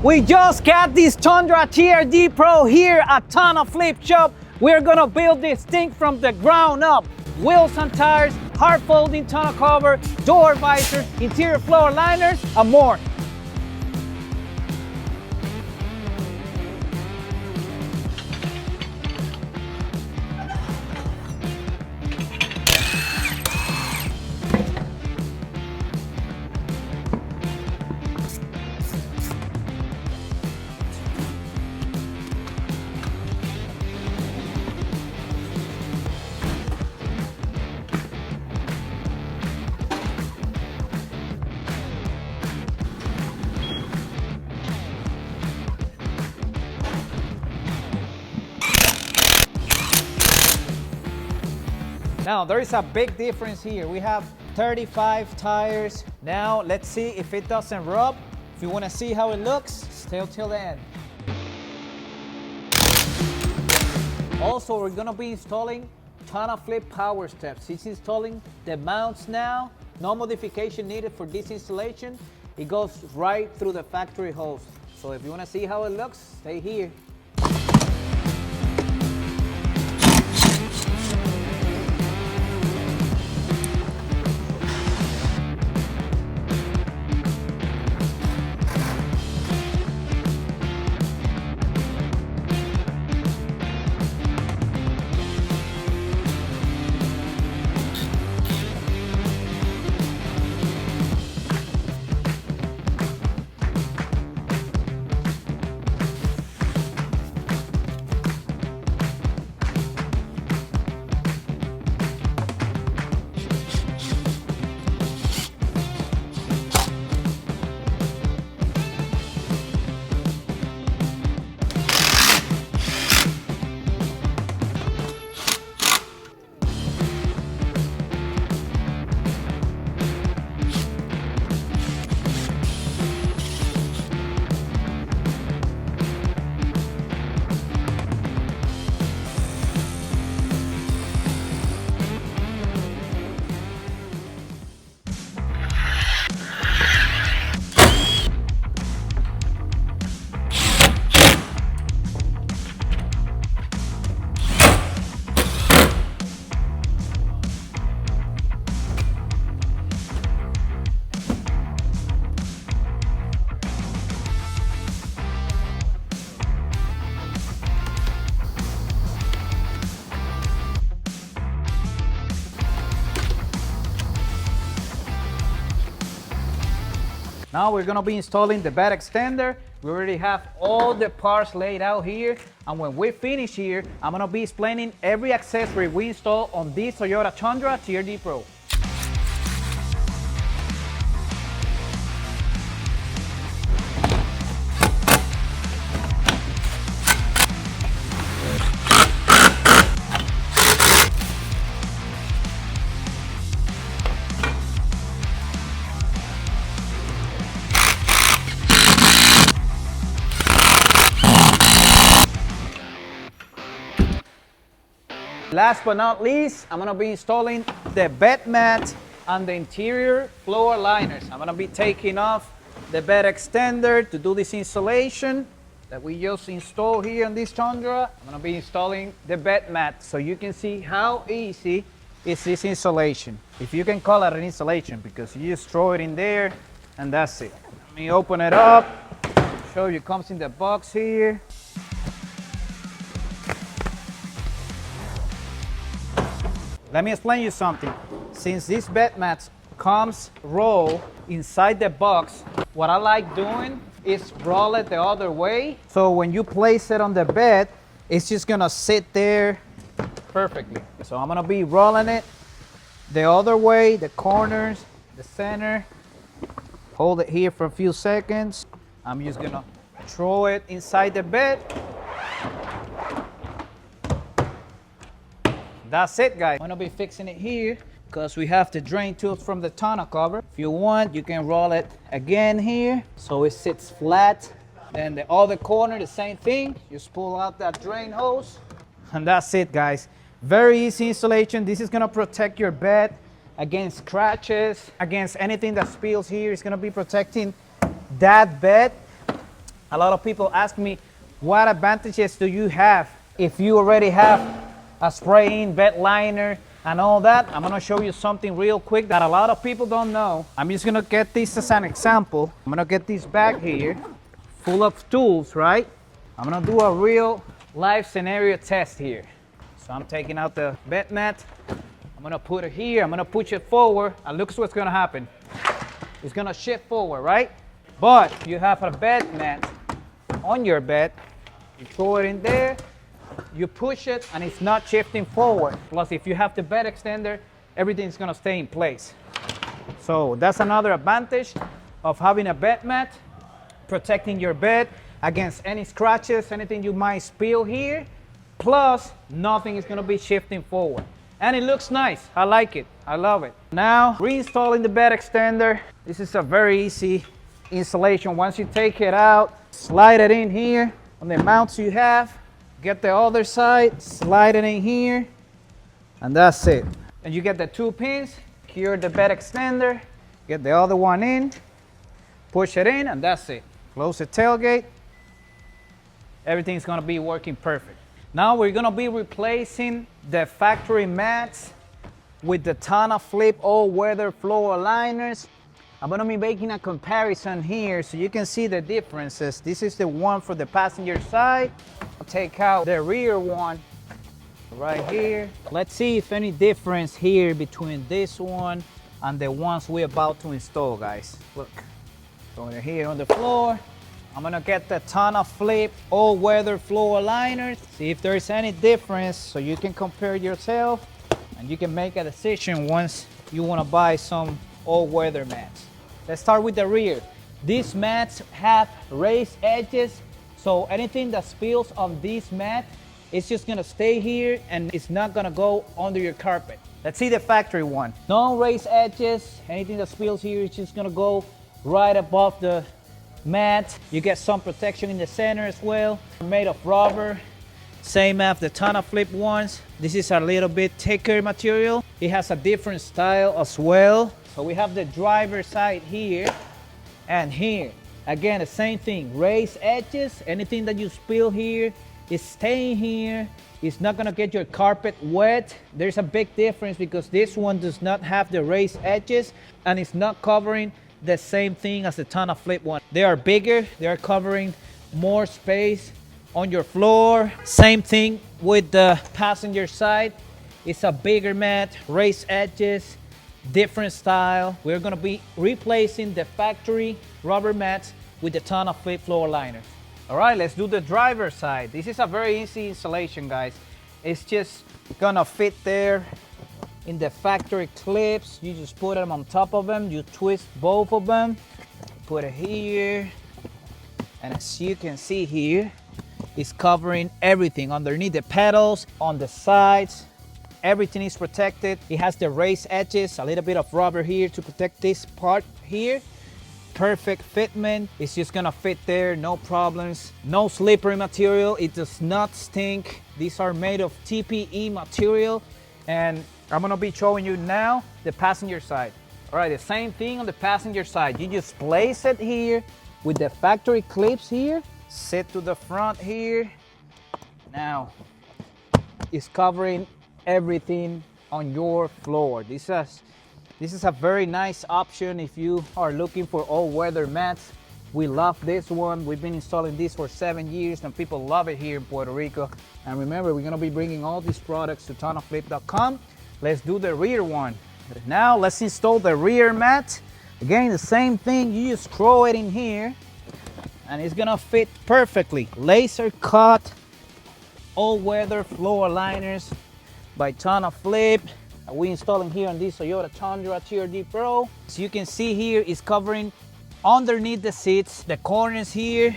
We just got this Tundra TRD Pro here at TonnoFlip Shop. We're gonna build this thing from the ground up. Wheels and tires, hard folding tonneau cover, door visors, interior floor liners, and more. Now there is a big difference here. We have 35 tires. Now let's see if it doesn't rub. If you want to see how it looks, stay till the end. Also, we're gonna be installing TonnoFlip power steps. It's installing the mounts now. No modification needed for this installation. It goes right through the factory hose. So if you want to see how it looks, stay here. Now we're gonna be installing the bed extender. We already have all the parts laid out here. And when we finish here, I'm gonna be explaining every accessory we install on this Toyota Tundra TRD Pro. Last but not least, I'm gonna be installing the bed mat and the interior floor liners. I'm gonna be taking off the bed extender to do this installation that we just installed here on this Tundra. I'm gonna be installing the bed mat so you can see how easy is this installation. If you can call it an installation, because you just throw it in there and that's it. Let me open it up, show you it comes in the box here. Let me explain you something. Since these bed mats comes roll inside the box, what I like doing is roll it the other way. So when you place it on the bed, it's just gonna sit there perfectly. So I'm gonna be rolling it the other way, the corners, the center. Hold it here for a few seconds. I'm just gonna throw it inside the bed. That's it, guys. I'm gonna be fixing it here because we have the drain tools from the tonneau cover. If you want, you can roll it again here so it sits flat. Then the other corner, the same thing. Just pull out that drain hose. And that's it, guys. Very easy installation. This is gonna protect your bed against scratches, against anything that spills here. It's gonna be protecting that bed. A lot of people ask me, what advantages do you have if you already have a spray-in bed liner and all that? I'm gonna show you something real quick that a lot of people don't know. I'm just gonna get this as an example. I'm gonna get this bag here full of tools, right? I'm gonna do a real life scenario test here. So I'm taking out the bed mat. I'm gonna put it here. I'm gonna push it forward, and look what's gonna happen. It's gonna shift forward, right? But if you have a bed mat on your bed, you throw it in there, you push it, and it's not shifting forward. Plus, if you have the bed extender, everything's gonna stay in place. So that's another advantage of having a bed mat, protecting your bed against any scratches, anything you might spill here. Plus, nothing is gonna be shifting forward. And it looks nice. I like it. I love it. Now, reinstalling the bed extender. This is a very easy installation. Once you take it out, slide it in here on the mounts you have. Get the other side, slide it in here, and that's it. And you get the 2 pins, secure the bed extender, get the other one in, push it in, and that's it. Close the tailgate. Everything's gonna be working perfect. Now we're gonna be replacing the factory mats with the TonnoFlip all-weather floor liners. I'm gonna be making a comparison here so you can see the differences. This is the one for the passenger side. I'll take out the rear one right here. Let's see if any difference here between this one and the ones we're about to install, guys. Look, so they're here on the floor. I'm gonna get the TonnoFlip all-weather floor liners, see if there's any difference so you can compare yourself and you can make a decision once you wanna buy some all-weather mats. Let's start with the rear. These mats have raised edges, so anything that spills on this mat, it's just gonna stay here and it's not gonna go under your carpet. Let's see the factory one. No raised edges, anything that spills here is just gonna go right above the mat. You get some protection in the center as well. Made of rubber, same as the TonnoFlip ones. This is a little bit thicker material. It has a different style as well. So we have the driver side here and here. Again, the same thing, raised edges. Anything that you spill here is staying here. It's not gonna get your carpet wet. There's a big difference because this one does not have the raised edges and it's not covering the same thing as the TonnoFlip one. They are bigger, they are covering more space on your floor. Same thing with the passenger side. It's a bigger mat, raised edges, different style. We're gonna be replacing the factory rubber mats with the TonnoFlip floor liners. All right, let's do the driver side. This is a very easy installation, guys. It's just gonna fit there in the factory clips. You just put them on top of them. You twist both of them, put it here. And as you can see here, it's covering everything underneath the pedals, on the sides. Everything is protected. It has the raised edges, a little bit of rubber here to protect this part here. Perfect fitment. It's just gonna fit there, no problems. No slippery material. It does not stink. These are made of TPE material. And I'm gonna be showing you now the passenger side. All right, the same thing on the passenger side. You just place it here with the factory clips here. Sit to the front here. Now, it's covering everything on your floor. This is a very nice option if you are looking for all-weather mats. We love this one. We've been installing this for 7 years and people love it here in Puerto Rico. And remember, we're gonna be bringing all these products to TonnoFlip.com. Let's do the rear one. Now let's install the rear mat. Again, the same thing. You just throw it in here and it's gonna fit perfectly. Laser cut all-weather floor liners by TonnoFlip. We installing here on this Toyota Tundra TRD Pro. So you can see here it's covering underneath the seats, the corners here,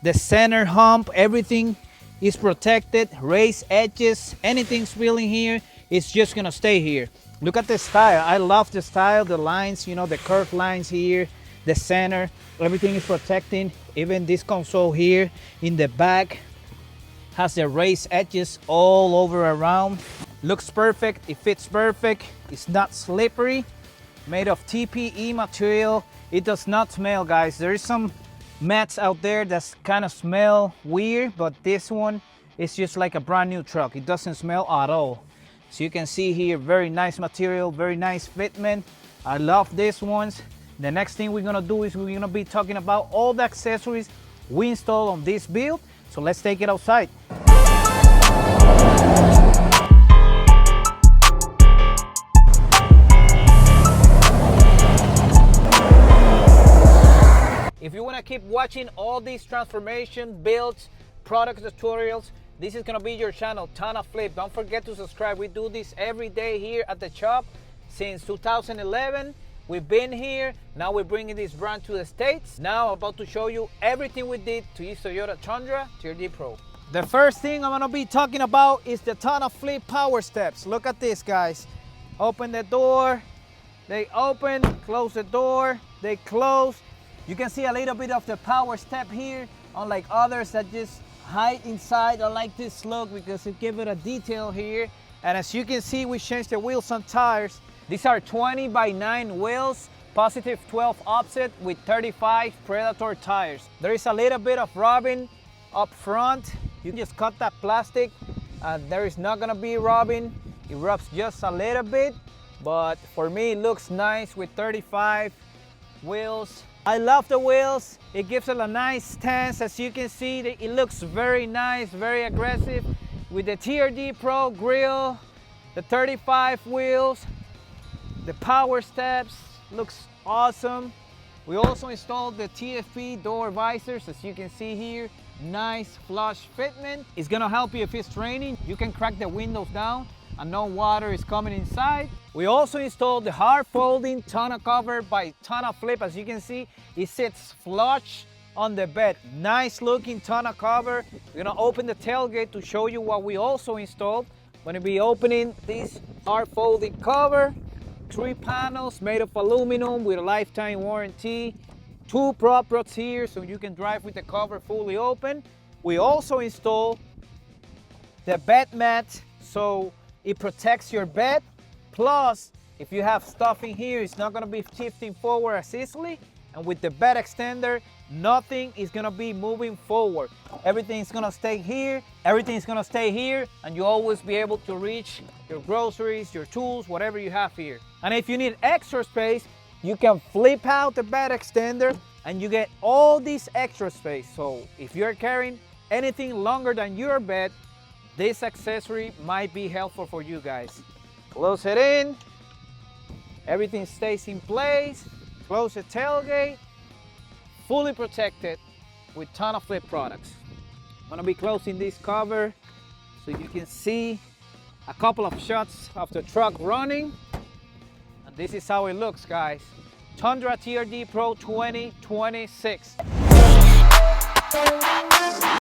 the center hump, everything is protected. Raised edges, anything spilling here, it's just gonna stay here. Look at the style. I love the style, the lines, you know, the curved lines here, the center, everything is protecting. Even this console here in the back has the raised edges all over around. Looks perfect, it fits perfect. It's not slippery, made of TPE material. It does not smell, guys. There is some mats out there that kind of smell weird, but this one is just like a brand new truck. It doesn't smell at all. So you can see here, very nice material, very nice fitment. I love these ones. The next thing we're gonna do is we're gonna be talking about all the accessories we install on this build. So let's take it outside. If you want to keep watching all these transformation builds, product tutorials, this is going to be your channel, TonnoFlip. Don't forget to subscribe. We do this every day here at the shop since 2011. We've been here. Now we're bringing this brand to the States. Now I'm about to show you everything we did to use Toyota Tundra TRD Pro. The first thing I'm going to be talking about is the TonnoFlip power steps. Look at this, guys. Open the door. They open. Close the door. They close. You can see a little bit of the power step here, unlike others that just hide inside. I like this look because it gives it a detail here. And as you can see, we changed the wheels and tires. These are 20/9 wheels, positive 12 offset with 35 Predator tires. There is a little bit of rubbing up front. You just cut that plastic. There is not gonna be rubbing. It rubs just a little bit, but for me it looks nice with 35 wheels. I love the wheels. It gives it a nice stance. As you can see, it looks very nice, very aggressive. With the TRD Pro grille, the 35 wheels, the power steps, looks awesome. We also installed the TFP door visors, as you can see here. Nice flush fitment. It's gonna help you if it's raining. You can crack the windows down and no water is coming inside. We also installed the hard folding tonneau cover by TonnoFlip. As you can see, it sits flush on the bed. Nice looking tonneau cover. We're gonna open the tailgate to show you what we also installed. We're gonna be opening this hard folding cover. 3 panels made of aluminum with a lifetime warranty. 2 prop rods here so you can drive with the cover fully open. We also installed the bed mat, so it protects your bed. Plus, if you have stuff in here, it's not gonna be shifting forward as easily. And with the bed extender, nothing is gonna be moving forward. Everything's gonna stay here, everything's gonna stay here, and you'll always be able to reach your groceries, your tools, whatever you have here. And if you need extra space, you can flip out the bed extender and you get all this extra space. So if you're carrying anything longer than your bed, this accessory might be helpful for you guys. Close it in, everything stays in place. Close the tailgate, fully protected with TonnoFlip products. I'm gonna be closing this cover so you can see a couple of shots of the truck running. And this is how it looks, guys. Tundra TRD Pro 2026.